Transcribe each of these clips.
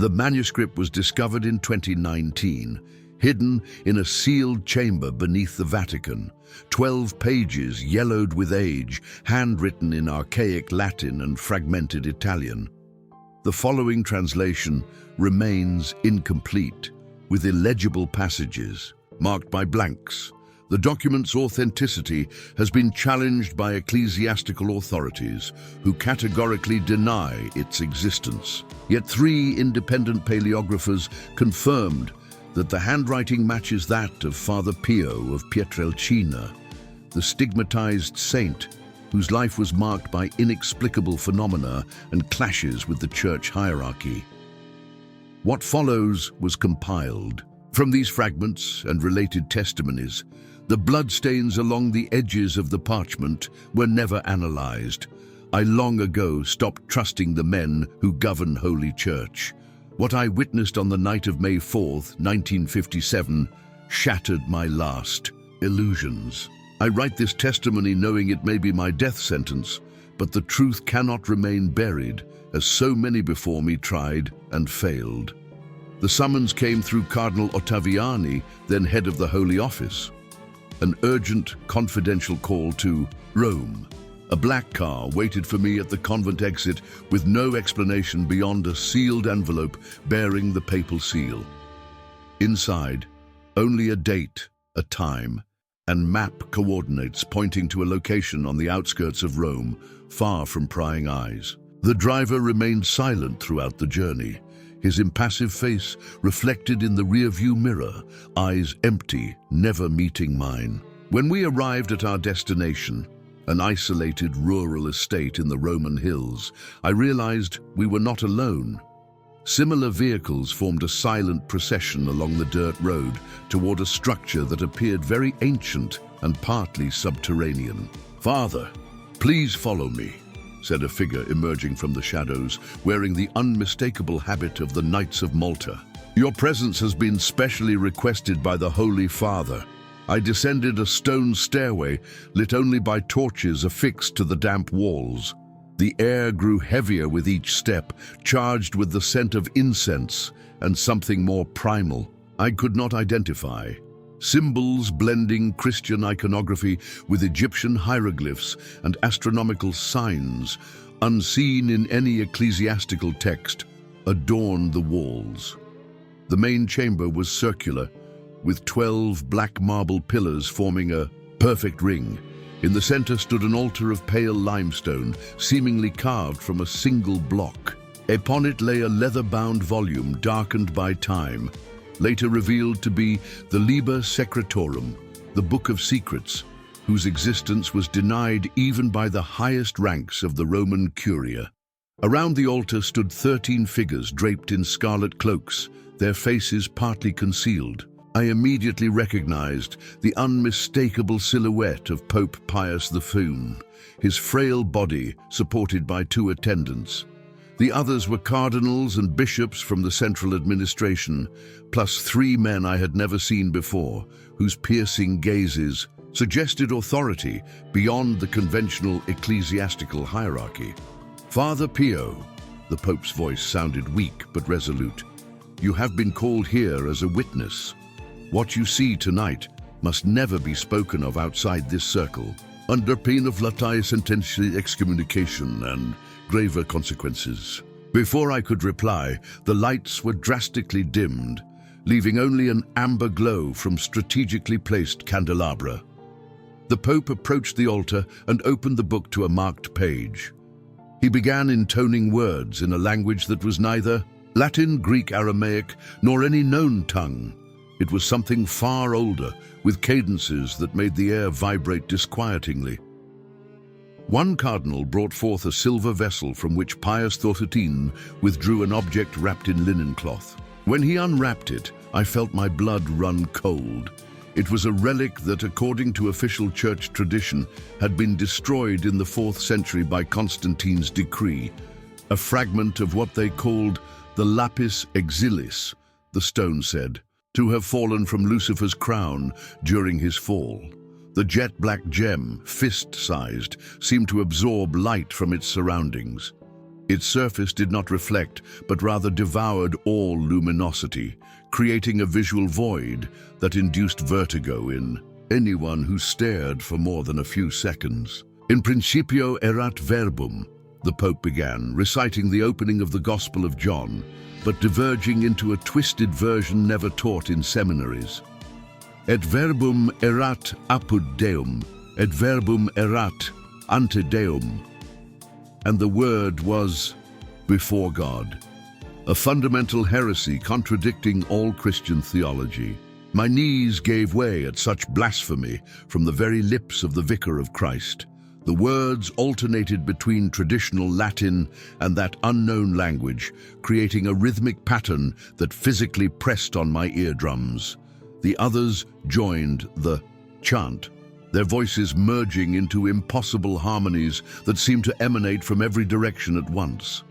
The manuscript was discovered in 2019, hidden in a sealed chamber beneath the Vatican. 12 pages, yellowed with age, handwritten in archaic Latin and fragmented Italian. The following translation remains incomplete, with illegible passages marked by blanks. The document's authenticity has been challenged by ecclesiastical authorities who categorically deny its existence. Yet 3 independent paleographers confirmed that the handwriting matches that of Father Pio of Pietrelcina, the stigmatized saint whose life was marked by inexplicable phenomena and clashes with the church hierarchy. What follows was compiled. From these fragments and related testimonies, the bloodstains along the edges of the parchment were never analyzed. I long ago stopped trusting the men who govern Holy Church. What I witnessed on the night of May 4th, 1957, shattered my last illusions. I write this testimony knowing it may be my death sentence, but the truth cannot remain buried, as so many before me tried and failed. The summons came through Cardinal Ottaviani, then head of the Holy Office. An urgent, confidential call to Rome. A black car waited for me at the convent exit with no explanation beyond a sealed envelope bearing the papal seal. Inside, only a date, a time, and map coordinates pointing to a location on the outskirts of Rome, far from prying eyes. The driver remained silent throughout the journey, his impassive face reflected in the rearview mirror, eyes empty, never meeting mine. When we arrived at our destination, an isolated rural estate in the Roman hills, I realized we were not alone. Similar vehicles formed a silent procession along the dirt road toward a structure that appeared very ancient and partly subterranean. "Father, please follow me," said a figure emerging from the shadows, wearing the unmistakable habit of the Knights of Malta. "Your presence has been specially requested by the Holy Father." I descended a stone stairway, lit only by torches affixed to the damp walls. The air grew heavier with each step, charged with the scent of incense and something more primal I could not identify. Symbols blending Christian iconography with Egyptian hieroglyphs and astronomical signs, unseen in any ecclesiastical text, adorned the walls. The main chamber was circular, with 12 black marble pillars forming a perfect ring. In the center stood an altar of pale limestone, seemingly carved from a single block. Upon it lay a leather-bound volume darkened by time, later revealed to be the Liber Secretorum, the Book of Secrets, whose existence was denied even by the highest ranks of the Roman Curia. Around the altar stood 13 figures draped in scarlet cloaks, their faces partly concealed. I immediately recognized the unmistakable silhouette of Pope Pius V, his frail body supported by 2 attendants. The others were cardinals and bishops from the central administration, plus 3 men I had never seen before, whose piercing gazes suggested authority beyond the conventional ecclesiastical hierarchy. "Father Pio," the Pope's voice sounded weak but resolute, "you have been called here as a witness. What you see tonight must never be spoken of outside this circle, under pain of latae sententiae excommunication and graver consequences." Before I could reply, the lights were drastically dimmed, leaving only an amber glow from strategically placed candelabra. The Pope approached the altar and opened the book to a marked page. He began intoning words in a language that was neither Latin, Greek, Aramaic, nor any known tongue. It was something far older, with cadences that made the air vibrate disquietingly. One cardinal brought forth a silver vessel from which Pius XIII withdrew an object wrapped in linen cloth. When he unwrapped it, I felt my blood run cold. It was a relic that, according to official church tradition, had been destroyed in the 4th century by Constantine's decree, a fragment of what they called the lapis exilis, the stone said, to have fallen from Lucifer's crown during his fall. The jet-black gem, fist-sized, seemed to absorb light from its surroundings. Its surface did not reflect, but rather devoured all luminosity, creating a visual void that induced vertigo in anyone who stared for more than a few seconds. In principio erat verbum, the Pope began, reciting the opening of the Gospel of John, but diverging into a twisted version never taught in seminaries. Et verbum erat apud Deum, et verbum erat ante Deum. And the Word was before God. A fundamental heresy contradicting all Christian theology. My knees gave way at such blasphemy from the very lips of the Vicar of Christ. The words alternated between traditional Latin and that unknown language, creating a rhythmic pattern that physically pressed on my eardrums. The others joined the chant, their voices merging into impossible harmonies that seemed to emanate from every direction at once.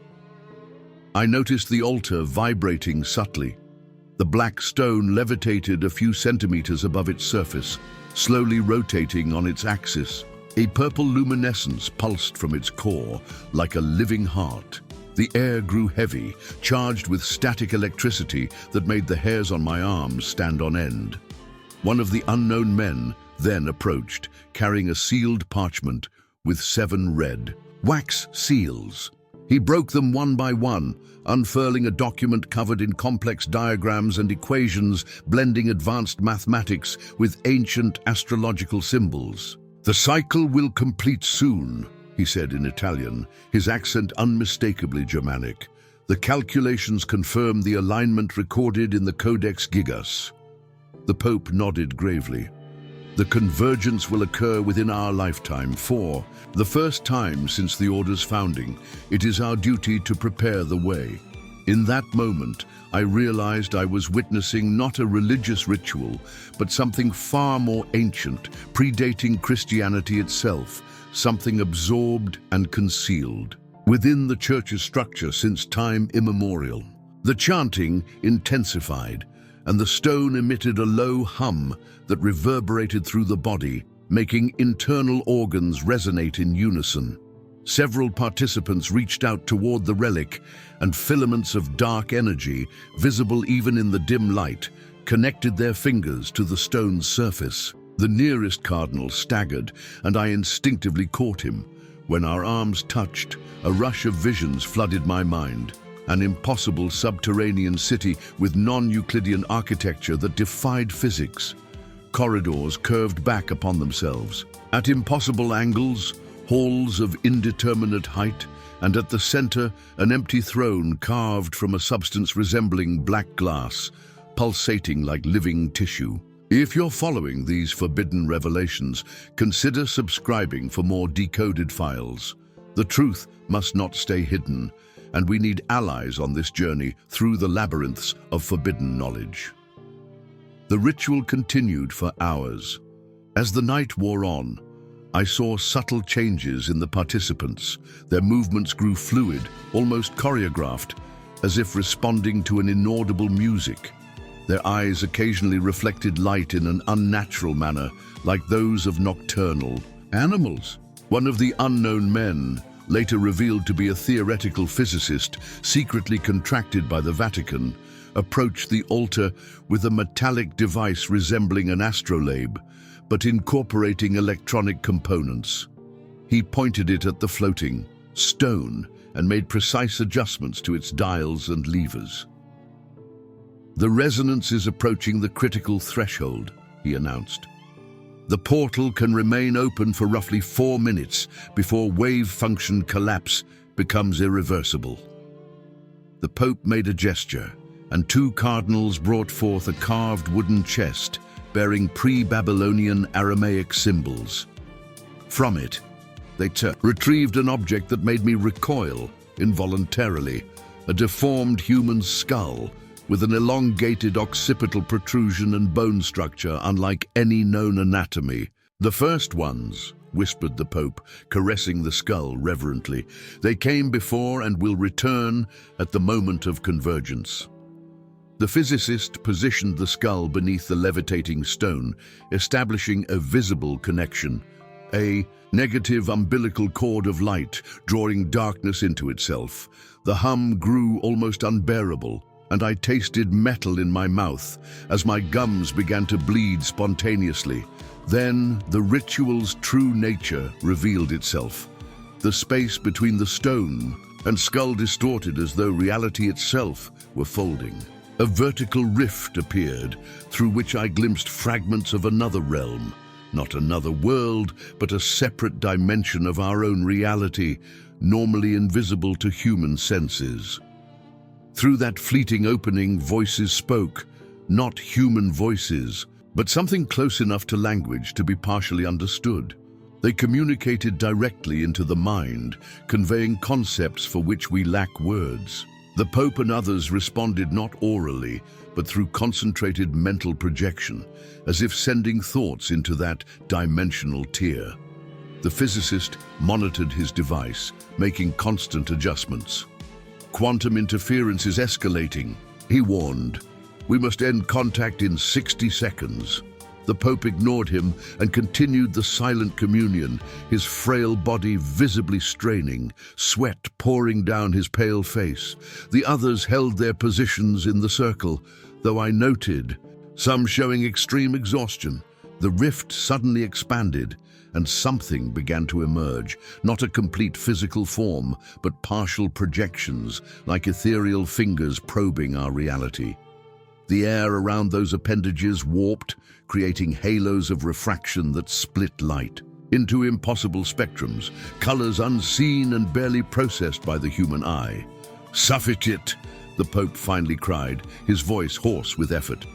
I noticed the altar vibrating subtly. The black stone levitated a few centimeters above its surface, slowly rotating on its axis. A purple luminescence pulsed from its core like a living heart. The air grew heavy, charged with static electricity that made the hairs on my arms stand on end. One of the unknown men then approached, carrying a sealed parchment with 7 red wax seals. He broke them one by one, unfurling a document covered in complex diagrams and equations, blending advanced mathematics with ancient astrological symbols. "The cycle will complete soon," he said in Italian, his accent unmistakably Germanic. "The calculations confirm the alignment recorded in the Codex Gigas." The Pope nodded gravely. "The convergence will occur within our lifetime, for the first time since the Order's founding, it is our duty to prepare the way." In that moment, I realized I was witnessing not a religious ritual, but something far more ancient, predating Christianity itself, something absorbed and concealed within the Church's structure since time immemorial. The chanting intensified, and the stone emitted a low hum that reverberated through the body, making internal organs resonate in unison. Several participants reached out toward the relic, and filaments of dark energy, visible even in the dim light, connected their fingers to the stone's surface. The nearest cardinal staggered, and I instinctively caught him. When our arms touched, a rush of visions flooded my mind. An impossible subterranean city with non-Euclidean architecture that defied physics. Corridors curved back upon themselves. At impossible angles, halls of indeterminate height, and at the center, an empty throne carved from a substance resembling black glass, pulsating like living tissue. If you're following these forbidden revelations, consider subscribing for more decoded files. The truth must not stay hidden, and we need allies on this journey through the labyrinths of forbidden knowledge. The ritual continued for hours. As the night wore on, I saw subtle changes in the participants. Their movements grew fluid, almost choreographed, as if responding to an inaudible music. Their eyes occasionally reflected light in an unnatural manner, like those of nocturnal animals. One of the unknown men, later revealed to be a theoretical physicist secretly contracted by the Vatican, approached the altar with a metallic device resembling an astrolabe, but incorporating electronic components. He pointed it at the floating stone and made precise adjustments to its dials and levers. "The resonance is approaching the critical threshold," he announced. "The portal can remain open for roughly 4 minutes before wave function collapse becomes irreversible." The Pope made a gesture, and 2 cardinals brought forth a carved wooden chest bearing pre-Babylonian Aramaic symbols. From it, they retrieved an object that made me recoil involuntarily, a deformed human skull with an elongated occipital protrusion and bone structure unlike any known anatomy. "The first ones," whispered the Pope, caressing the skull reverently. "They came before and will return at the moment of convergence." The physicist positioned the skull beneath the levitating stone, establishing a visible connection. a negative umbilical cord of light drawing darkness into itself. The hum grew almost unbearable, and I tasted metal in my mouth as my gums began to bleed spontaneously. Then the ritual's true nature revealed itself. The space between the stone and skull distorted as though reality itself were folding. A vertical rift appeared, through which I glimpsed fragments of another realm. Not another world, but a separate dimension of our own reality, normally invisible to human senses. Through that fleeting opening, voices spoke, not human voices, but something close enough to language to be partially understood. They communicated directly into the mind, conveying concepts for which we lack words. The Pope and others responded not orally, but through concentrated mental projection, as if sending thoughts into that dimensional tier. The physicist monitored his device, making constant adjustments. "Quantum interference is escalating," he warned. "We must end contact in 60 seconds. The Pope ignored him and continued the silent communion, his frail body visibly straining, sweat pouring down his pale face. The others held their positions in the circle, though I noted, some showing extreme exhaustion. The rift suddenly expanded, and something began to emerge, not a complete physical form, but partial projections, like ethereal fingers probing our reality. The air around those appendages warped, creating halos of refraction that split light into impossible spectrums, colors unseen and barely processed by the human eye. "Suffocate!" the Pope finally cried, his voice hoarse with effort.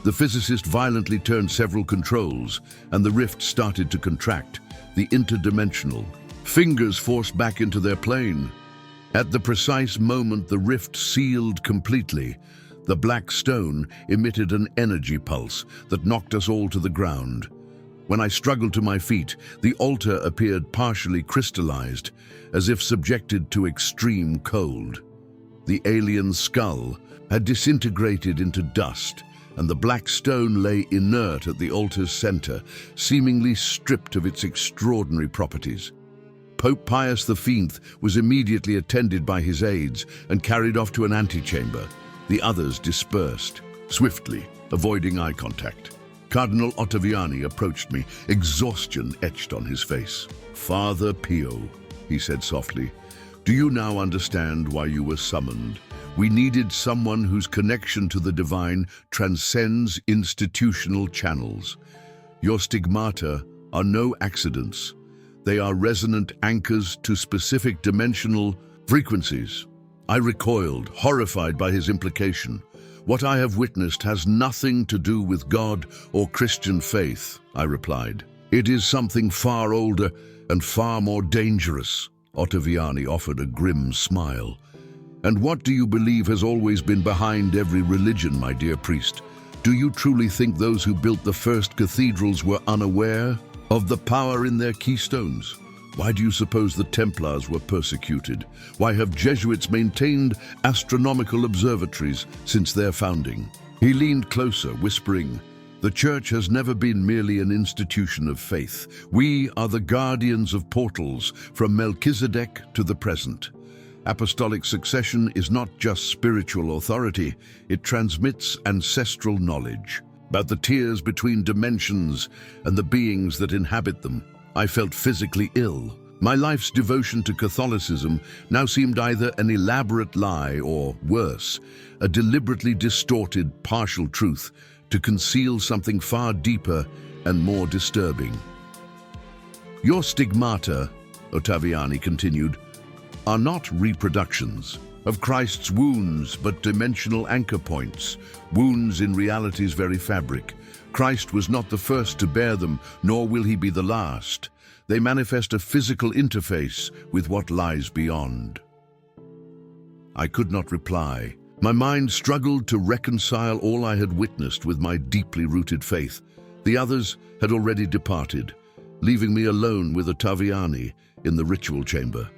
The physicist violently turned several controls, and the rift started to contract, the interdimensional. Fingers forced back into their plane. At the precise moment the rift sealed completely, the black stone emitted an energy pulse that knocked us all to the ground. When I struggled to my feet, the altar appeared partially crystallized, as if subjected to extreme cold. The alien skull had disintegrated into dust, and the black stone lay inert at the altar's center, seemingly stripped of its extraordinary properties. Pope Pius V was immediately attended by his aides and carried off to an antechamber. The others dispersed, swiftly, avoiding eye contact. Cardinal Ottaviani approached me, exhaustion etched on his face. "Father Pio," he said softly, "do you now understand why you were summoned? We needed someone whose connection to the divine transcends institutional channels. Your stigmata are no accidents. They are resonant anchors to specific dimensional frequencies." I recoiled, horrified by his implication. "What I have witnessed has nothing to do with God or Christian faith," I replied. "It is something far older and far more dangerous." Ottaviani offered a grim smile. "And what do you believe has always been behind every religion, my dear priest? Do you truly think those who built the first cathedrals were unaware of the power in their keystones? Why do you suppose the Templars were persecuted? Why have Jesuits maintained astronomical observatories since their founding?" He leaned closer, whispering, "The Church has never been merely an institution of faith. We are the guardians of portals from Melchizedek to the present. Apostolic succession is not just spiritual authority, it transmits ancestral knowledge about the tiers between dimensions and the beings that inhabit them." I felt physically ill. My life's devotion to Catholicism now seemed either an elaborate lie or, worse, a deliberately distorted, partial truth to conceal something far deeper and more disturbing. "Your stigmata," Ottaviani continued, "are not reproductions of Christ's wounds, but dimensional anchor points, wounds in reality's very fabric. Christ was not the first to bear them, nor will he be the last. They manifest a physical interface with what lies beyond." I could not reply. My mind struggled to reconcile all I had witnessed with my deeply rooted faith. The others had already departed, leaving me alone with Ottaviani in the ritual chamber.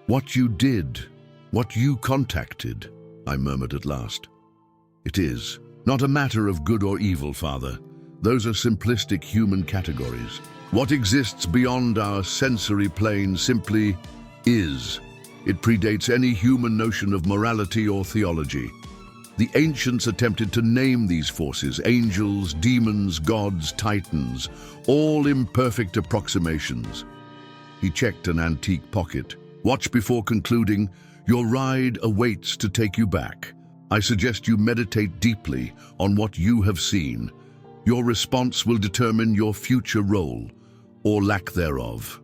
"What you did, what you contacted," I murmured at last. "It is not a matter of good or evil, Father. Those are simplistic human categories. What exists beyond our sensory plane simply is. It predates any human notion of morality or theology. The ancients attempted to name these forces: angels, demons, gods, titans, all imperfect approximations. He checked an antique pocket. Watch before concluding. Your ride awaits to take you back. I suggest you meditate deeply on what you have seen. Your response will determine your future role, or lack thereof.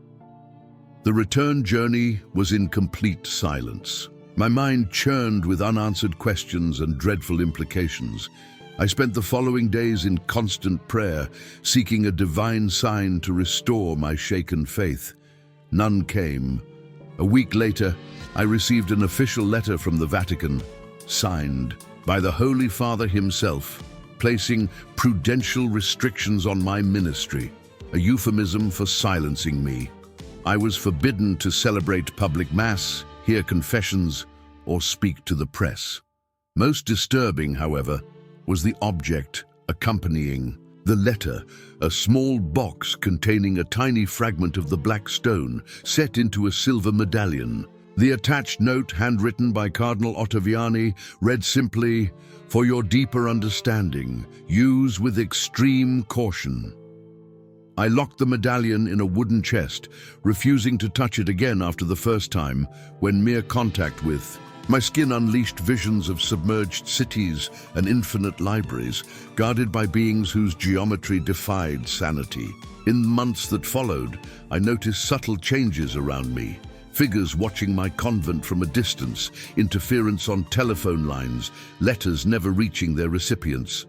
The return journey was in complete silence. My mind churned with unanswered questions and dreadful implications. I spent the following days in constant prayer, seeking a divine sign to restore my shaken faith. None came. A week later, I received an official letter from the Vatican, signed by the Holy Father himself, placing prudential restrictions on my ministry, a euphemism for silencing me. I was forbidden to celebrate public mass, hear confessions, or speak to the press. Most disturbing, however, was the object accompanying the letter, a small box containing a tiny fragment of the black stone set into a silver medallion. The attached note, handwritten by Cardinal Ottaviani, read simply, "For your deeper understanding, use with extreme caution." I locked the medallion in a wooden chest, refusing to touch it again after the first time, when mere contact with. My skin unleashed visions of submerged cities and infinite libraries, guarded by beings whose geometry defied sanity. In the months that followed, I noticed subtle changes around me. Figures watching my convent from a distance, interference on telephone lines, letters never reaching their recipients.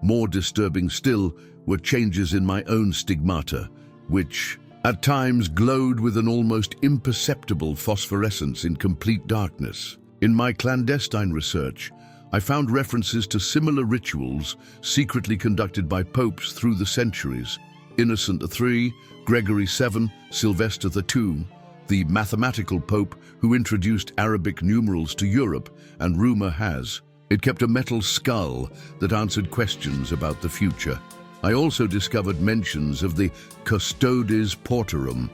More disturbing still were changes in my own stigmata, which at times glowed with an almost imperceptible phosphorescence in complete darkness. In my clandestine research, I found references to similar rituals secretly conducted by popes through the centuries. Innocent III, Gregory VII, Sylvester II, the mathematical pope who introduced Arabic numerals to Europe, and rumor has it kept a metal skull that answered questions about the future. I also discovered mentions of the Custodes Portorum,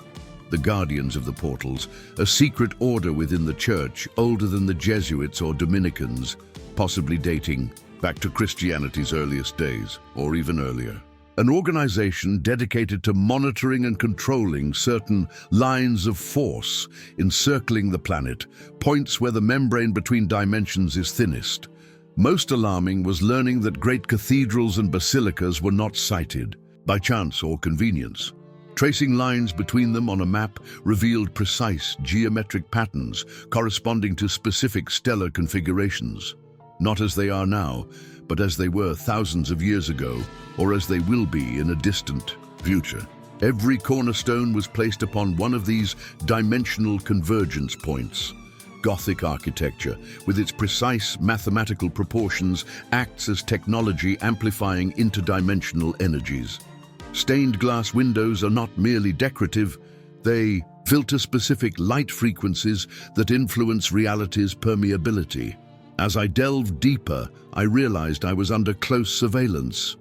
the guardians of the portals, a secret order within the church, older than the Jesuits or Dominicans, possibly dating back to Christianity's earliest days, or even earlier. An organization dedicated to monitoring and controlling certain lines of force encircling the planet, points where the membrane between dimensions is thinnest. Most alarming was learning that great cathedrals and basilicas were not sighted by chance or convenience. Tracing lines between them on a map revealed precise geometric patterns corresponding to specific stellar configurations. Not as they are now, but as they were thousands of years ago, or as they will be in a distant future. Every cornerstone was placed upon one of these dimensional convergence points. Gothic architecture, with its precise mathematical proportions, acts as technology amplifying interdimensional energies. Stained glass windows are not merely decorative, they filter specific light frequencies that influence reality's permeability. As I delved deeper, I realized I was under close surveillance.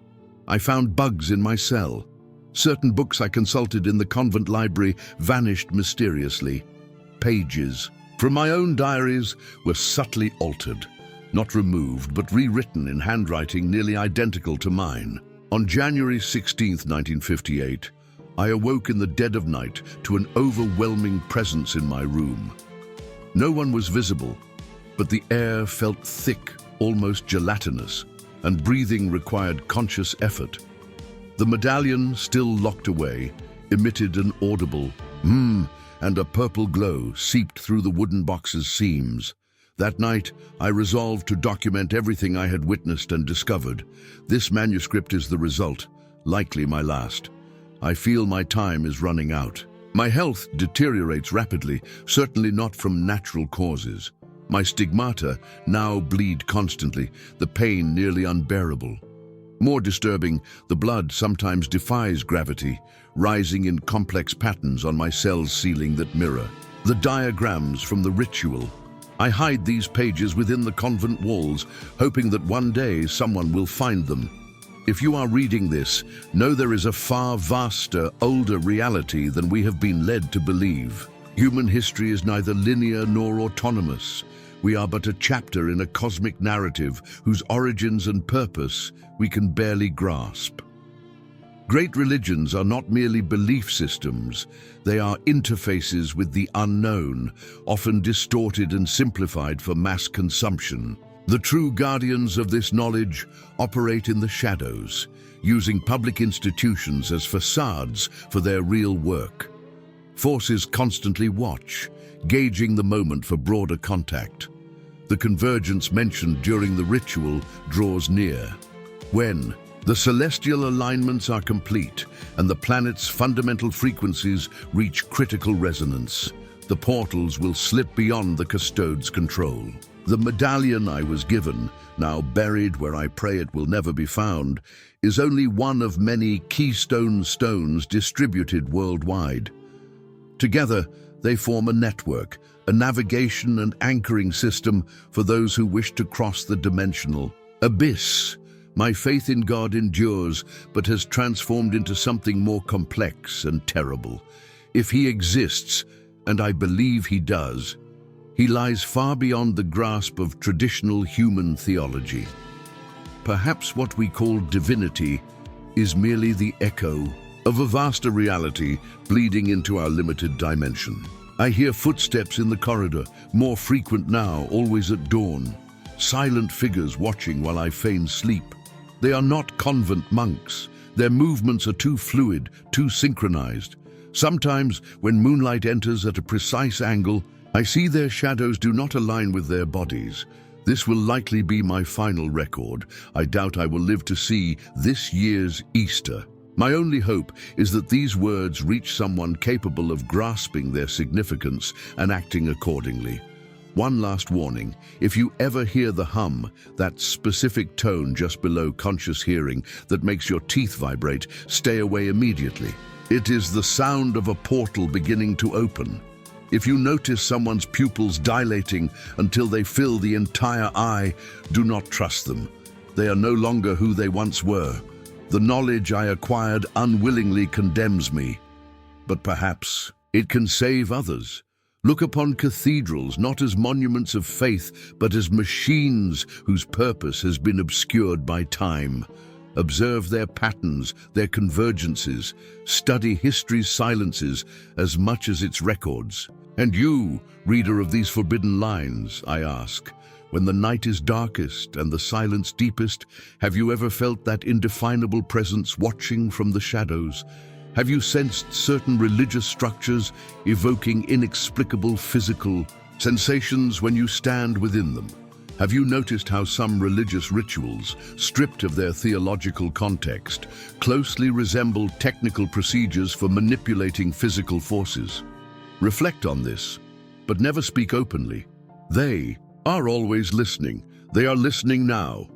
I found bugs in my cell. Certain books I consulted in the convent library vanished mysteriously. Pages from my own diaries were subtly altered, not removed, but rewritten in handwriting nearly identical to mine. On January 16, 1958, I awoke in the dead of night to an overwhelming presence in my room. No one was visible, but the air felt thick, almost gelatinous, and breathing required conscious effort. The medallion, still locked away, emitted an audible and a purple glow seeped through the wooden box's seams. That night, I resolved to document everything I had witnessed and discovered. This manuscript is the result, likely my last. I feel my time is running out. My health deteriorates rapidly, certainly not from natural causes. My stigmata now bleed constantly, the pain nearly unbearable. More disturbing, the blood sometimes defies gravity, rising in complex patterns on my cell's ceiling that mirror the diagrams from the ritual. I hide these pages within the convent walls, hoping that one day someone will find them. If you are reading this, know there is a far vaster, older reality than we have been led to believe. Human history is neither linear nor autonomous. We are but a chapter in a cosmic narrative whose origins and purpose we can barely grasp. Great religions are not merely belief systems, they are interfaces with the unknown, often distorted and simplified for mass consumption. The true guardians of this knowledge operate in the shadows, using public institutions as facades for their real work. Forces constantly watch, gauging the moment for broader contact. The convergence mentioned during the ritual draws near. When the celestial alignments are complete and the planet's fundamental frequencies reach critical resonance, the portals will slip beyond the custode's control. The medallion I was given, now buried where I pray it will never be found, is only one of many keystone stones distributed worldwide. Together, they form a network, a navigation and anchoring system for those who wish to cross the dimensional abyss. My faith in God endures, but has transformed into something more complex and terrible. If He exists, and I believe He does, He lies far beyond the grasp of traditional human theology. Perhaps what we call divinity is merely the echo of a vaster reality bleeding into our limited dimension. I hear footsteps in the corridor, more frequent now, always at dawn. Silent figures watching while I feign sleep. They are not convent monks. Their movements are too fluid, too synchronized. Sometimes, when moonlight enters at a precise angle, I see their shadows do not align with their bodies. This will likely be my final record. I doubt I will live to see this year's Easter. My only hope is that these words reach someone capable of grasping their significance and acting accordingly. One last warning: if you ever hear the hum, that specific tone just below conscious hearing that makes your teeth vibrate, stay away immediately. It is the sound of a portal beginning to open. If you notice someone's pupils dilating until they fill the entire eye, do not trust them. They are no longer who they once were. The knowledge I acquired unwillingly condemns me, but perhaps it can save others. Look upon cathedrals not as monuments of faith, but as machines whose purpose has been obscured by time. Observe their patterns, their convergences. Study history's silences as much as its records. And you, reader of these forbidden lines, I ask, when the night is darkest and the silence deepest, have you ever felt that indefinable presence watching from the shadows? Have you sensed certain religious structures evoking inexplicable physical sensations when you stand within them? Have you noticed how some religious rituals, stripped of their theological context, closely resemble technical procedures for manipulating physical forces? Reflect on this, but never speak openly. They are always listening. They are listening now.